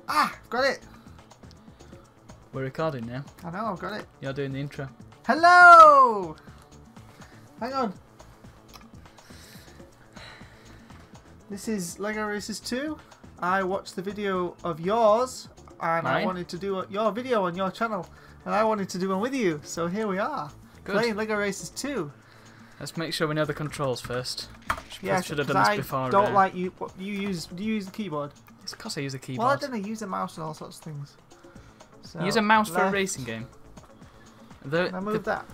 Ah, got it. We're recording now. I know, I've got it. You're doing the intro. Hello! Hang on. This is Lego Racers 2. I watched the video of yours and I wanted to do your video on your channel and I wanted to do one with you. So here we are. Good. Playing Lego Racers 2. Let's make sure we know the controls first. Yeah, should have done this before. I don't like you. What, do you use the keyboard? It's because I use a keyboard. Well, I don't know, use a mouse and all sorts of things. So, use a mouse for a racing game. Can I move that?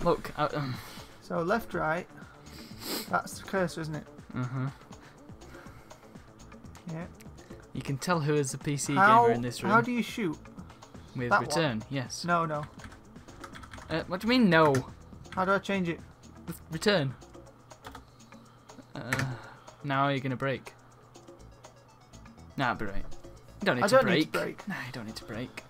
Look. So left, right. That's the cursor, isn't it? Yeah. You can tell who is the PC gamer in this room. How do you shoot? With that return, one? yes. No, no. What do you mean no? How do I change it? With return. Now you're gonna break. Nah, I'll be right. You don't need to brake. Nah, you don't need to brake.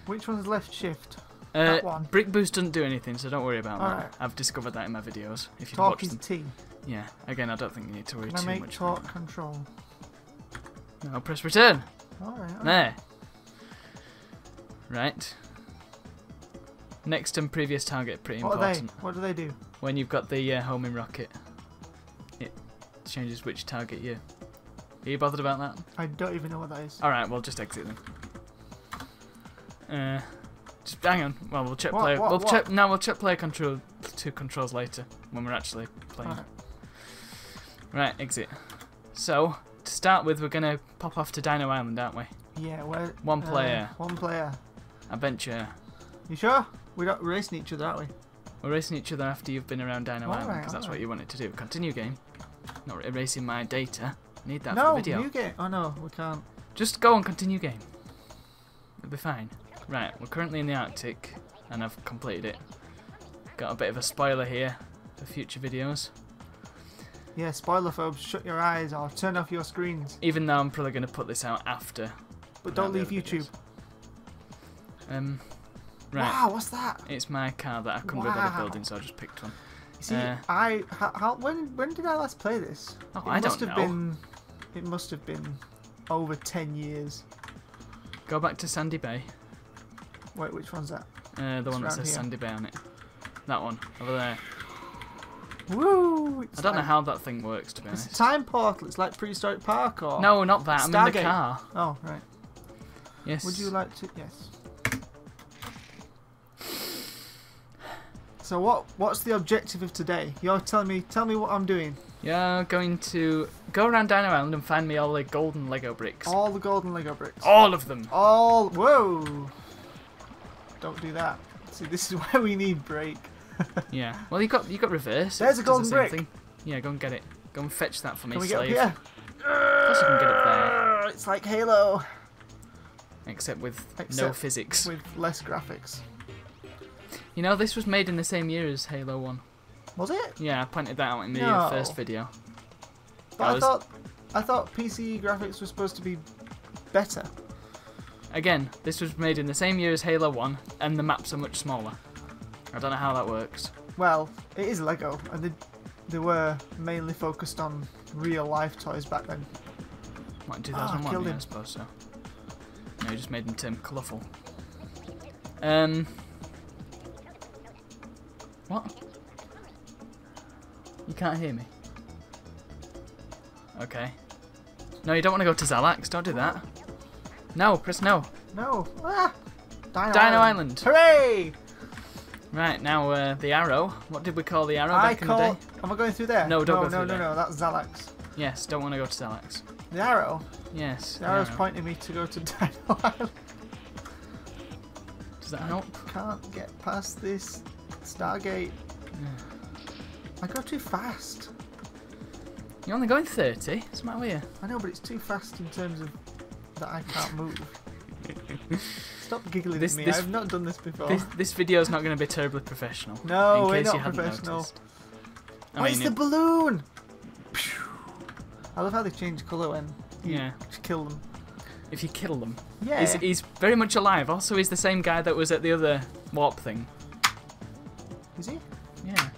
Which one's left shift? That one. Brick boost doesn't do anything, so don't worry about that. Right. I've discovered that in my videos. If you Torque watch is them. T. Yeah. Again, I don't think you need to worry Can too I make much. torque control? No, press return. Alright. There. Right. Next and previous target, pretty important. What do they do? When you've got the homing rocket, it changes which target you. Are you bothered about that? I don't even know what that is. Alright, we'll just exit them. Just hang on. Well, we'll check player. We'll check player control controls later when we're actually playing. Right, exit. So to start with, we're gonna pop off to Dino Island, aren't we? Yeah. Where? One player. One player. Adventure. You sure? We're not racing each other, aren't we? We're racing each other after you've been around Dino Island, because that's what you wanted to do. Continue game. Not erasing my data. I need that for the video. No, new game. Oh no, we can't. Just go on continue game. It'll be fine. Right, we're currently in the Arctic, and I've completed it. Got a bit of a spoiler here for future videos. Yeah, spoiler phobes, shut your eyes or turn off your screens. Even though I'm probably going to put this out after. But don't leave YouTube. Right. Wow, what's that? It's my car that I couldn't be bothered building, so I just picked one. See, when did I last play this? Oh, I don't know. It must have been over 10 years. Go back to Sandy Bay. Wait, which one's that? The one that says Sandy Bay on it. That one, over there. Woo! I don't know how that thing works, to be honest. It's a time portal. It's like Prehistoric Park or... No, not that. I'm in the car. Oh, right. Yes. Would you like to... Yes. So what's the objective of today? You're telling me... Tell me what I'm doing. You're going to go around Dino Island and find me all the golden Lego bricks. All the golden Lego bricks. All of them. All... Whoa! Don't do that. See, this is why we need brake. Yeah. Well, you got reverse. There's a golden brick. Yeah, go and get it. Go and fetch that for me, Can we slave. get up here? Of course you can get up there. It's like Halo. Except with no physics. With less graphics. You know, this was made in the same year as Halo 1. Was it? Yeah, I pointed that out in the first video. But I thought PC graphics were supposed to be better. Again, this was made in the same year as Halo 1, and the maps are much smaller. I don't know how that works. Well, it is Lego, and they were mainly focused on real life toys back then. What, in 2001? Yeah, I suppose so. No, you just made them turn colourful. What? You can't hear me? Okay. No, you don't want to go to Zalax. Don't do that. No, press no. No. Ah! Dino Island. Hooray! Right, now the arrow. What did we call the arrow back in the day? Am I going through there? No, don't go through there. No, that's Zalax. Yes, don't want to go to Zalax. The arrow? Yes. The arrow's pointing me to go to Dino Island. Does that help? I can't get past this Stargate. I go too fast. You're only going 30. What's the matter with you? I know, but it's too fast in terms of that I can't move. Stop giggling at me. I've not done this before. This video's not going to be terribly professional. No, we're not professional. It's the balloon! I love how they change colour when you kill them. If you kill them. Yeah. He's very much alive. Also, he's the same guy that was at the other warp thing. Is he? Yeah.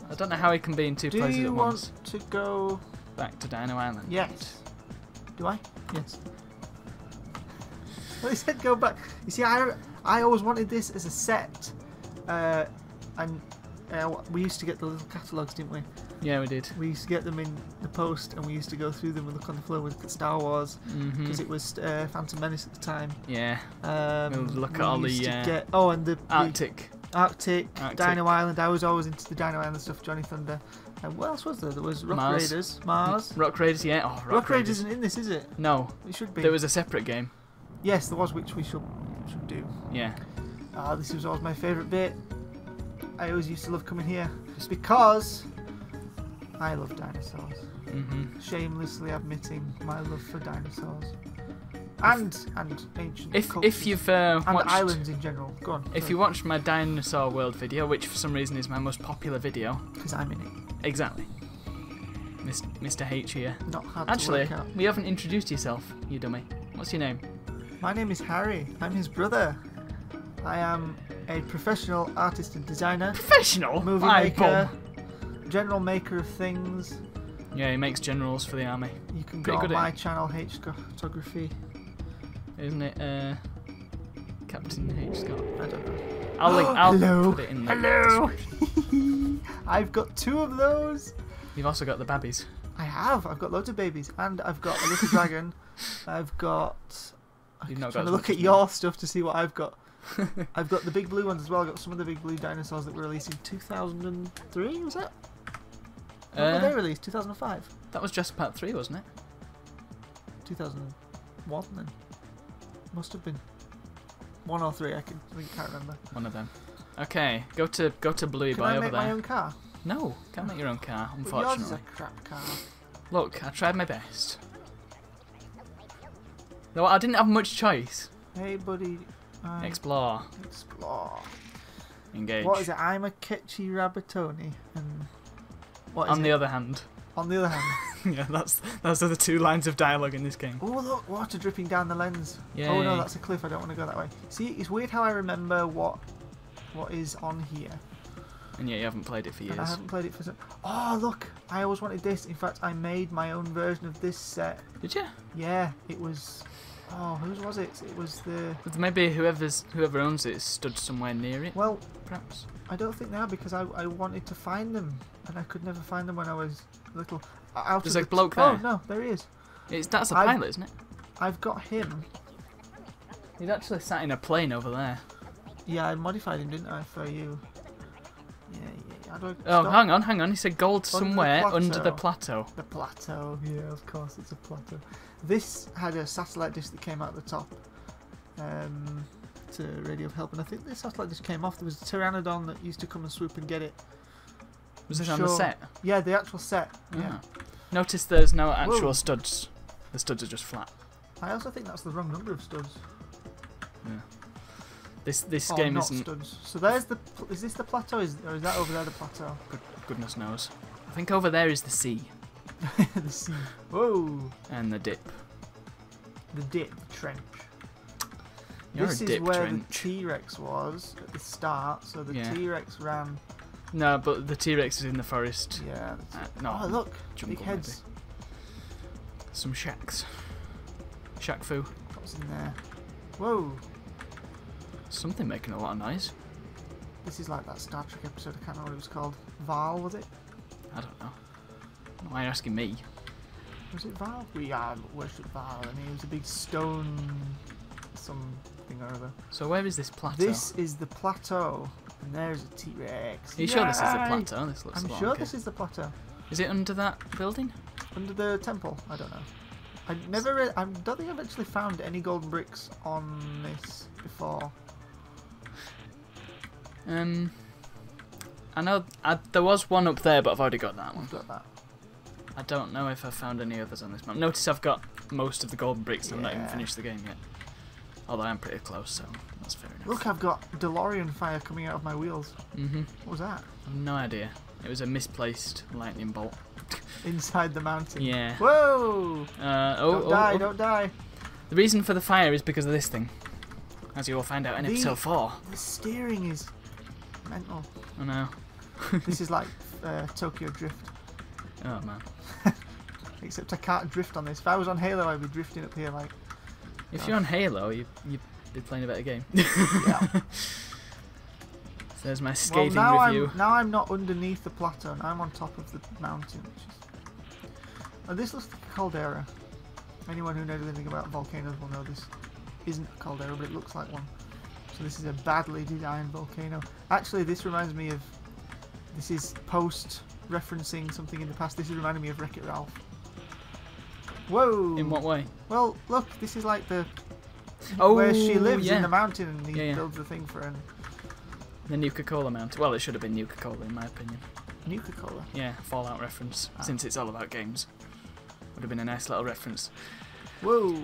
I don't know how he can be in two places at once. Do you want to go back to Dino Island? Yes. Do I? Yes. Well, he said go back. You see, I always wanted this as a set. And we used to get the little catalogues, didn't we? Yeah, we did. We used to get them in the post, and we used to go through them and look on the floor and look at Star Wars, because it was Phantom Menace at the time. Yeah. We'll look at all the and the Arctic, Dino Island. I was always into the Dino Island stuff. Johnny Thunder. And what else was there? There was Rock Raiders, Mars. Rock Raiders, yeah. Oh, Rock Raiders isn't in this, is it? No. It should be. There was a separate game. Yes, there was, which we should do. Yeah. This was always my favourite bit. I always used to love coming here just because I love dinosaurs. Shamelessly admitting my love for dinosaurs and ancient cultures. If you've watched islands in general. Go on. If you watched my Dinosaur World video, which for some reason is my most popular video, because I'm in it. Exactly. Mr. H here. Not hard Actually, to work out. we haven't introduced yourself, you dummy. What's your name? My name is Harry. I'm his brother. I am a professional artist and designer. Professional? Movie maker. General maker of things. Yeah, he makes generals for the army. You can go on my channel, H Photography. Isn't it Captain H Scott? I don't know. I'll put it in the description. I've got 2 of those. You've also got the babbies. I have. I've got loads of babies, and I've got a little dragon. I've got. I'm trying to look at your stuff to see what I've got. I've got the big blue ones as well. I've got some of the big blue dinosaurs that were released in 2003. Was that? When were they released? 2005. That was Jurassic Park 3, wasn't it? 2001 then. Must have been 1 or 3. I can't remember. One of them. Okay, go to Bluey Boy over there. Can I make my own car? No, can't make your own car, But unfortunately. yours is a crap car. Look, I tried my best. Though I didn't have much choice. Hey, buddy. Explore. Engage. What is it? I'm a catchy rabbitoni. And what is On the other hand. On the other hand. Yeah, those are the 2 lines of dialogue in this game. Oh, look, water dripping down the lens. Yay. Oh no, that's a cliff. I don't want to go that way. See, it's weird how I remember what is on here. And yet you haven't played it for years. And I haven't played it for some... Oh, look! I always wanted this. In fact, I made my own version of this set. Did you? Yeah, it was... Oh, whose was it? It was the... Maybe whoever owns it stood somewhere near it. Well, perhaps. I don't think they are, because I wanted to find them, and I could never find them when I was little. There's a bloke there. Oh no, there he is. That's a pilot, isn't it? I've got him. He's actually sat in a plane over there. Yeah, I modified him, didn't I, for you? Yeah. How do I Oh, hang on. He said gold somewhere under the plateau. The plateau, yeah, of course, it's a plateau. This had a satellite dish that came out the top to radio help, and I think the satellite dish came off. There was a pteranodon that used to come and swoop and get it. Was this on the set? Yeah, the actual set. Yeah. Notice there's no actual studs. The studs are just flat. I also think that's the wrong number of studs. Yeah. This game not isn't. Studs. So there's the. Is this the plateau? Or is that over there the plateau? Goodness knows. I think over there is the sea. The sea. Whoa. And the dip. The dip, the trench. You're this a is dip where trench. the T-Rex was at the start. So the T-Rex ran. No, but the T-Rex is in the forest. Yeah. No. Oh look, jungle, big heads. Maybe. Some shacks. Shack foo. What's in there? Whoa. Something making a lot of noise. This is like that Star Trek episode. I can't remember what it was called. Val, was it? I don't know. Why are you asking me? Was it Val? We worship Val, and he was a big stone something or other. So where is this plateau? This is the plateau, and there's a T-Rex. Are you sure this is the plateau? This looks I'm long, sure this is the plateau. Is it under that building? Under the temple? I don't know. I don't think I've actually found any golden bricks on this before. I know there was one up there, but I've already got that one. I've got that. I don't know if I've found any others on this map. Notice I've got most of the golden bricks and I've not even finished the game yet. Although I'm pretty close, so that's fair enough. Look, I've got DeLorean fire coming out of my wheels. Mm-hmm. What was that? No idea. It was a misplaced lightning bolt. Inside the mountain. Yeah. Whoa! Don't die. The reason for the fire is because of this thing. As you will find out in episode 4. The steering is mental. I know. This is like Tokyo Drift. Oh man. Except I can't drift on this. If I was on Halo, I'd be drifting up here like... If you're on Halo, you'd be playing a better game. Yeah. So there's my scathing review. Now I'm not underneath the plateau. Now I'm on top of the mountain. Which is... Oh, this looks like a caldera. Anyone who knows anything about volcanoes will know this isn't a caldera, but it looks like one. So this is a badly designed volcano. Actually, this reminds me of... This is post-referencing something in the past. This is reminding me of Wreck-It Ralph. Whoa! In what way? Well, look, this is like the... Oh, where she lives yeah. in the mountain and he builds the thing for her. The Nuka-Cola Mountain. Well, it should have been Nuka-Cola in my opinion. Nuka-Cola? Yeah, Fallout reference, since it's all about games. Would have been a nice little reference. Whoa!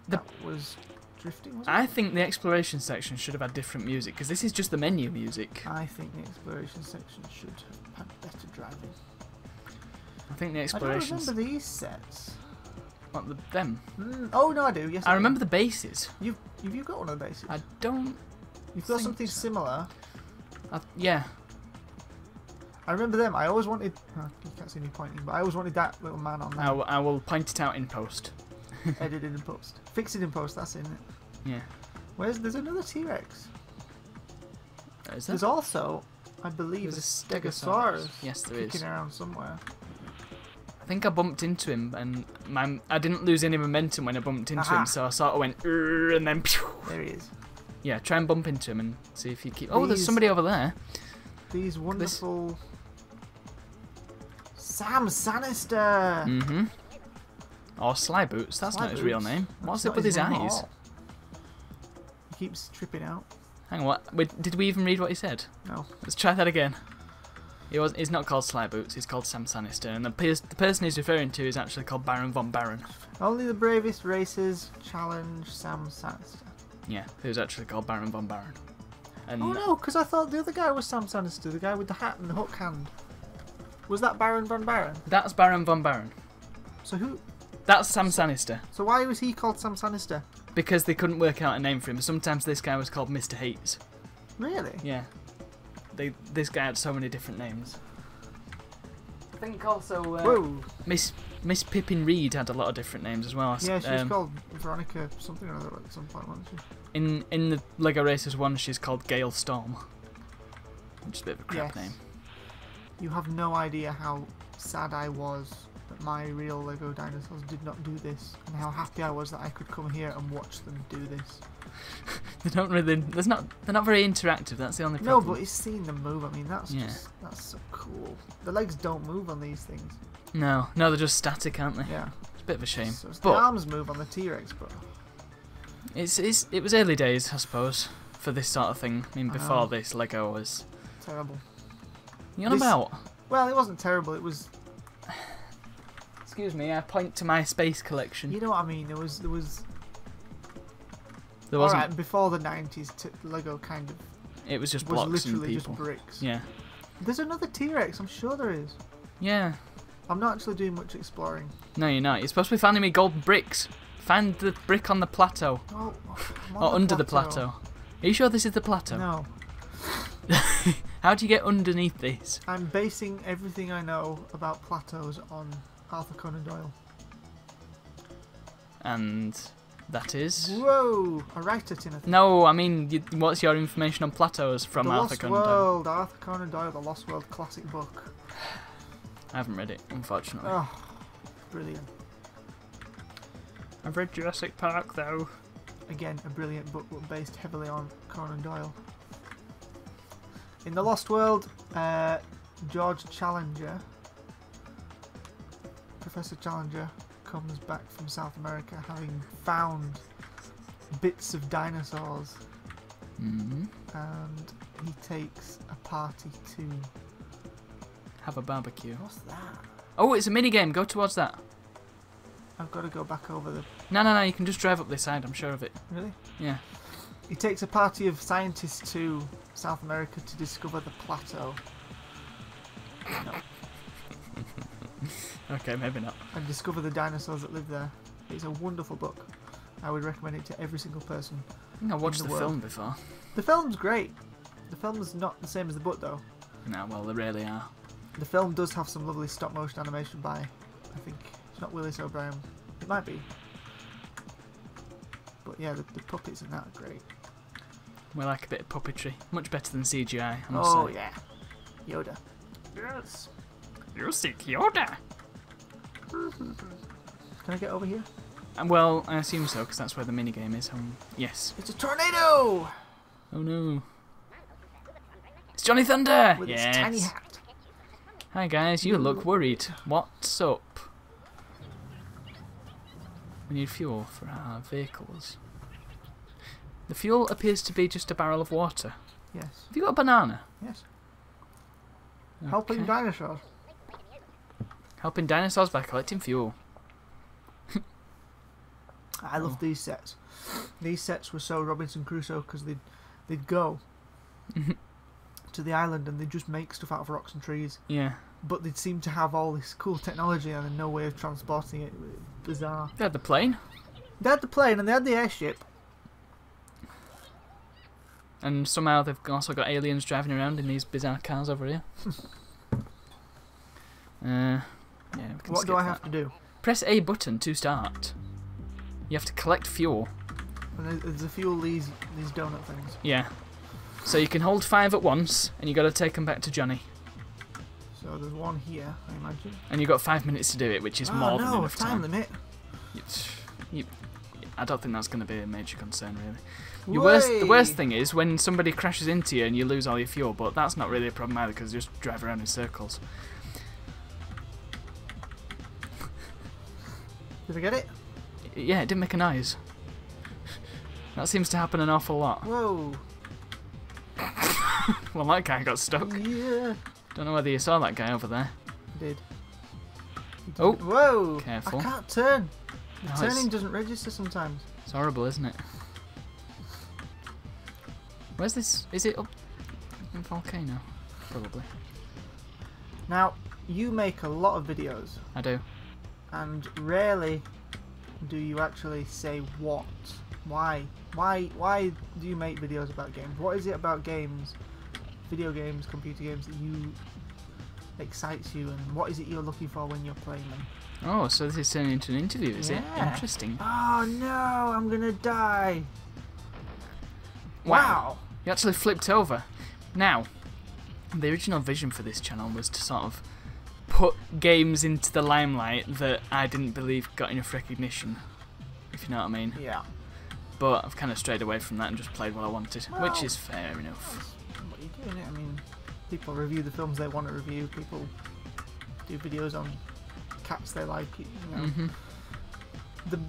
That was drifting, wasn't it? I think the exploration section should have had different music, because this is just the menu music. I think the exploration section should have had better driving. I think the exploration... I don't remember these sets. What, them? Oh, no, I do. Yes, I remember the bases. You've got one of the bases? I don't... You've got something similar. Yeah. I remember them. I always wanted... Oh, you can't see me pointing, but I always wanted that little man on there. I will point it out in post. Edit it in post. Fix it in post, that's in it. Yeah. There's another T-Rex. Is there? There's also, I believe, a Stegosaurus. Yes, there is. Kicking around somewhere. I think I bumped into him, and I didn't lose any momentum when I bumped into him, so I sort of went, and then... Pew! There he is. Yeah, try and bump into him and see if you keep... Oh, there's somebody over there. These wonderful... Sam Sanister! Mm-hmm. Or Sly Boots, that's not his real name. What's up with his eyes? He keeps tripping out. Hang on, what? Wait, did we even read what he said? No. Let's try that again. He's not called Sly Boots, he's called Sam Sanister, and the person he's referring to is actually called Baron Von Baron. Only the bravest racers challenge Sam Sanister. Yeah, he was actually called Baron Von Baron. And oh no, because I thought the other guy was Sam Sanister, the guy with the hat and the hook hand. Was that Baron Von Baron? That's Baron Von Baron. So who... That's Sam Sanister. So why was he called Sam Sanister? Because they couldn't work out a name for him. Sometimes this guy was called Mr. Hates. Really? Yeah. This guy had so many different names. I think also Whoa. Miss Pippin Reed had a lot of different names as well. Yeah, she was called Veronica something or other at some point, wasn't she? In the Lego Racers 1, she's called Gale Storm. Which is a bit of a crap name. You have no idea how sad I was that my real Lego dinosaurs did not do this, and how happy I was that I could come here and watch them do this. They don't really. They're not very interactive. That's the only problem. No, but it's seeing them move. I mean, that's so cool. The legs don't move on these things. No, they're just static, aren't they? Yeah. It's a bit of a shame. So the arms move on the T-Rex, but it was early days, I suppose, for this sort of thing. I mean, before this, Lego was terrible. You on about? Well, it wasn't terrible. It was. Excuse me. I point to my space collection. You know what I mean? There was. There wasn't. Alright, before the 90s, Lego kind of. It was just blocks and literally people. just bricks. Yeah. There's another T-Rex. I'm sure there is. Yeah. I'm not actually doing much exploring. No, you're not. You're supposed to be finding me golden bricks. Find the brick on the plateau. Oh, or under the plateau. Are you sure this is the plateau? No. How do you get underneath this? I'm basing everything I know about plateaus on Arthur Conan Doyle. And that is... Whoa! A writer, Timothy. No, I mean, what's your information on plateaus from Arthur Conan Doyle? The Lost World, Arthur Conan Doyle, The Lost World classic book. I haven't read it, unfortunately. Oh, brilliant. I've read Jurassic Park, though. Again, a brilliant book, but based heavily on Conan Doyle. In The Lost World, George Challenger, Professor Challenger, comes back from South America having found bits of dinosaurs. Mm-hmm. And he takes a party to... have a barbecue. What's that? Oh, it's a minigame. Go towards that. I've got to go back over the... No, you can just drive up this side, I'm sure of it. Really? Yeah. He takes a party of scientists to South America to discover the plateau. No. Okay, maybe not. And discover the dinosaurs that live there. It's a wonderful book. I would recommend it to every single person. I think I watched the film before. The film's great. The film's not the same as the book, though. No, well, they really are. The film does have some lovely stop-motion animation by I think it's not Willis O'Brien. It might be. But yeah, the puppets in that are great. We like a bit of puppetry. Much better than CGI, I must Oh say. yeah. Yoda. Yes. You see Yoda. Can I get over here? Well, I assume so, because that's where the minigame is. Yes. It's a tornado! Oh no. It's Johnny Thunder! With yes. his tiny hat. Hi guys, you look worried. What's up? We need fuel for our vehicles. The fuel appears to be just a barrel of water. Yes. Have you got a banana? Yes. Okay. Helping dinosaurs. Helping dinosaurs by collecting fuel. I love these sets. These sets were so Robinson Crusoe because they'd go to the island and they'd just make stuff out of rocks and trees. Yeah. But they'd seem to have all this cool technology and then no way of transporting it. It was bizarre. They had the plane. They had the plane and they had the airship. And somehow they've also got aliens driving around in these bizarre cars over here. Yeah, we can What skip do I that. have to do? Press A button to start. You have to collect fuel. And there's a few of these donut things. Yeah. So you can hold 5 at once, and you got to take them back to Johnny. So there's one here, I imagine. And you've got 5 minutes to do it, which is more than enough time limit. I don't think that's going to be a major concern, really. Way. The worst thing is when somebody crashes into you and you lose all your fuel, but that's not really a problem either because you just drive around in circles. Did I get it? Yeah, it didn't make a noise. That seems to happen an awful lot. Whoa. Well, that guy got stuck. Yeah. Don't know whether you saw that guy over there. I did. Oh. Whoa. Careful. I can't turn. The No, turning doesn't register sometimes. It's horrible, isn't it? Where's this? Is it up in Volcano? Probably. Now, you make a lot of videos, I do. and rarely do you actually say what. Why? Why do you make videos about games? What is it about games, video games, computer games that you excites you, and what is it you're looking for when you're playing them? Oh, so this is turning into an interview, is it? Yeah. Interesting. Oh no, I'm gonna die. Wow. You actually flipped over. Now, the original vision for this channel was to sort of put games into the limelight that I didn't believe got enough recognition, if you know what I mean. Yeah. But I've kind of strayed away from that and just played what I wanted, Well, which is fair enough. What are you doing? I mean, people review the films they want to review. People do videos on cats they like. You know. Mhm.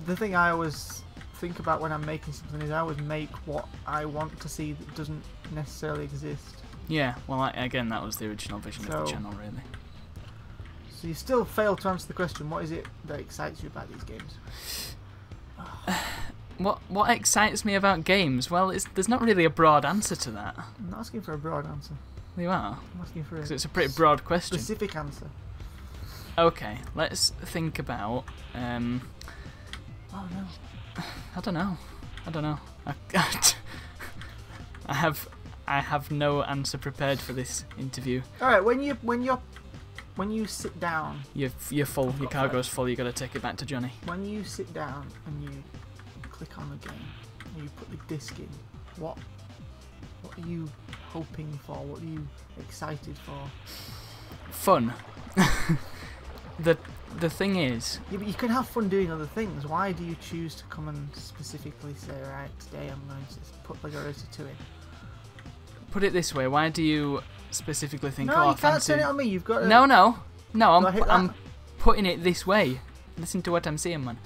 The thing I always think about when I'm making something is I always make what I want to see that doesn't necessarily exist. Yeah, well, again, that was the original vision of the So- channel, really. So you still fail to answer the question, what is it that excites you about these games? What excites me about games? Well, there's not really a broad answer to that. I'm not asking for a broad answer. You are? I'm asking for Because a it's a pretty broad question. specific answer. Okay, let's think about... Oh no. I don't know. I have no answer prepared for this interview. Alright, when you sit down, You're full. Your cargo's full. You got to take it back to Johnny. when you sit down and you click on the game and you put the disc in, what are you hoping for? What are you excited for? Fun. The thing is, Yeah, but you can have fun doing other things. Why do you choose to come and specifically say, right, today I'm going to put Lego Ratatouille? put it this way: why do you specifically think? No, oh, you I can't fancy... turn it on me. You've got to... No. Do I hit I'm that? putting it this way. Listen to what I'm saying, man.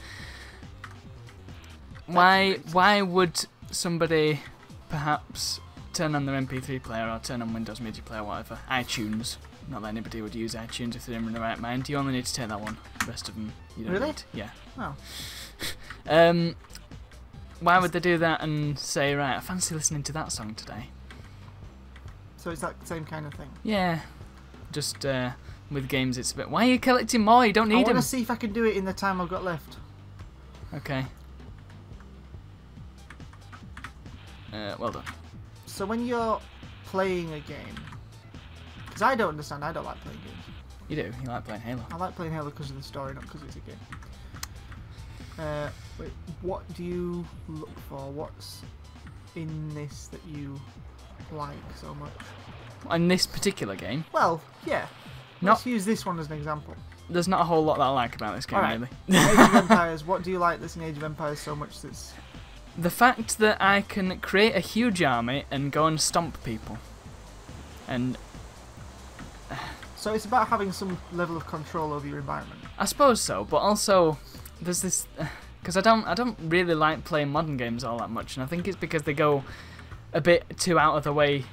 Why would somebody perhaps turn on their MP3 player or turn on Windows Media Player or whatever? iTunes. Not that anybody would use iTunes if they're in the right mind. You only need to take that one. The rest of them, you don't Really? need. Yeah. Oh. Why would they do that and say, right, I fancy listening to that song today? So it's that same kind of thing. Yeah. Just with games, it's a bit. Why are you collecting more? You don't I need want them. to see if I can do it in the time I've got left. Okay. Well done. So when you're playing a game, because I don't understand, I don't like playing games. You do? You like playing Halo? I like playing Halo because of the story, not because it's a game. Wait, what do you look for? What's in this that you like so much? In this particular game? Well, yeah. Let's use this one as an example. There's not a whole lot that I like about this game, really. Age of Empires, what do you like that's in Age of Empires so much that's... The fact that I can create a huge army and go and stomp people. And... So it's about having some level of control over your environment. I suppose so, but also there's this... Because I don't really like playing modern games all that much, and I think it's because they go a bit too out of the way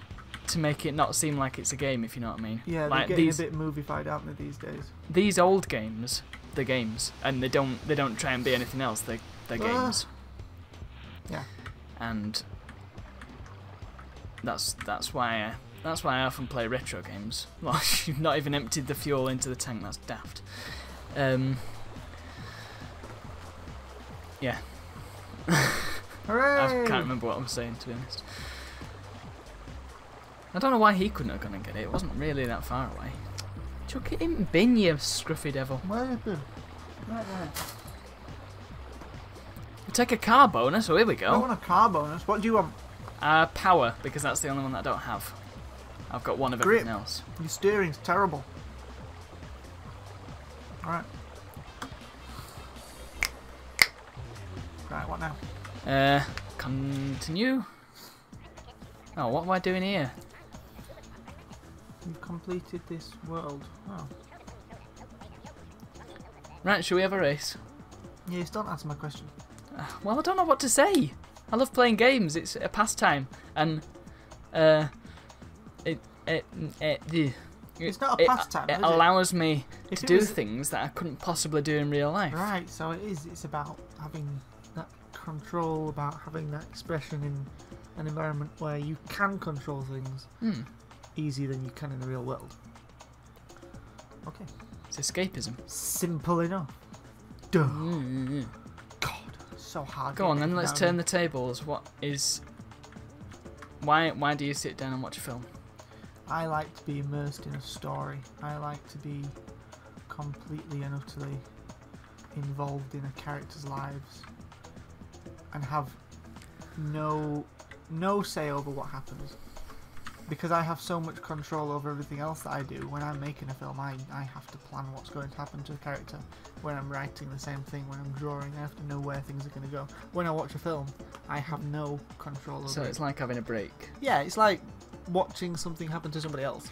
to make it not seem like it's a game, if you know what I mean. Yeah, they're getting a bit movie-fied, aren't they, these days? These old games, they're games, and they don't try and be anything else. They're games. Yeah. And that's why I often play retro games. Well, you've not even emptied the fuel into the tank. That's daft. Yeah. Hooray! I can't remember what I was saying, to be honest. I don't know why he couldn't have gone and get it. It wasn't really that far away. Chuck it in bin, you scruffy devil. Where is it? Right there. We'll take a car bonus. Oh, here we go. I want a car bonus. What do you want? Power, because that's the only one that I don't have. I've got one of everything else. Your steering's terrible. Alright. Right, what now? Continue. Oh, what am I doing here? You've completed this world. Oh. Right, shall we have a race? Yes, don't answer my question. Well, I don't know what to say. I love playing games. It's a pastime, and it's not a pastime. It allows me to do things that I couldn't possibly do in real life. Right, so it is. It's about having that control, about having that expression in an environment where you can control things easier than you can in the real world. Okay. It's escapism. Simple enough. Duh. God, so hard. Go on then, let's turn the tables. Why do you sit down and watch a film? I like to be immersed in a story. I like to be completely and utterly involved in a character's lives and have no say over what happens. Because I have so much control over everything else that I do. When I'm making a film, I have to plan what's going to happen to the character. When I'm writing, the same thing. When I'm drawing, I have to know where things are going to go. When I watch a film, I have no control over it. So it's like having a break. Yeah, it's like watching something happen to somebody else.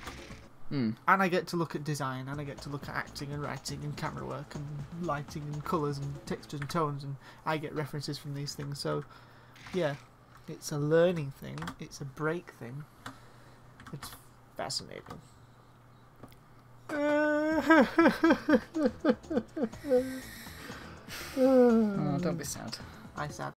And I get to look at design, and I get to look at acting and writing and camera work and lighting and colours and textures and tones, and I get references from these things. So, yeah, it's a learning thing. It's a break thing. It's fascinating. Oh, don't be sad. I'm sad.